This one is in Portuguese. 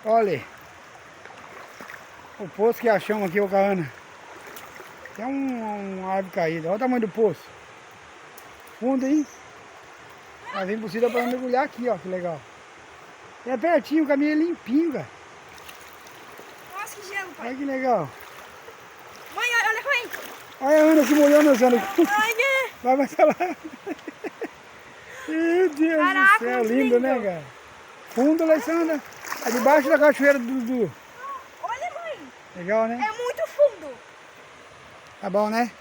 Olha aí. O poço que achamos aqui, ô Ana. Tem uma árvore caída. Olha o tamanho do poço. Fundo, hein? Mas é impossível para mergulhar aqui, ó. Que legal. É pertinho, o caminho é limpinho, cara. Nossa, que gelo, pai. Olha que legal. Mãe, olha a corrente. Olha a Ana se molhando, Ana. Ai, que... Vai mais lá. Meu Deus Caraca, do céu, muito lindo, né, cara? Fundo, Alessandra. É debaixo da cachoeira do Dudu. Olha, mãe. Legal, né? É muito fundo. Tá bom, né?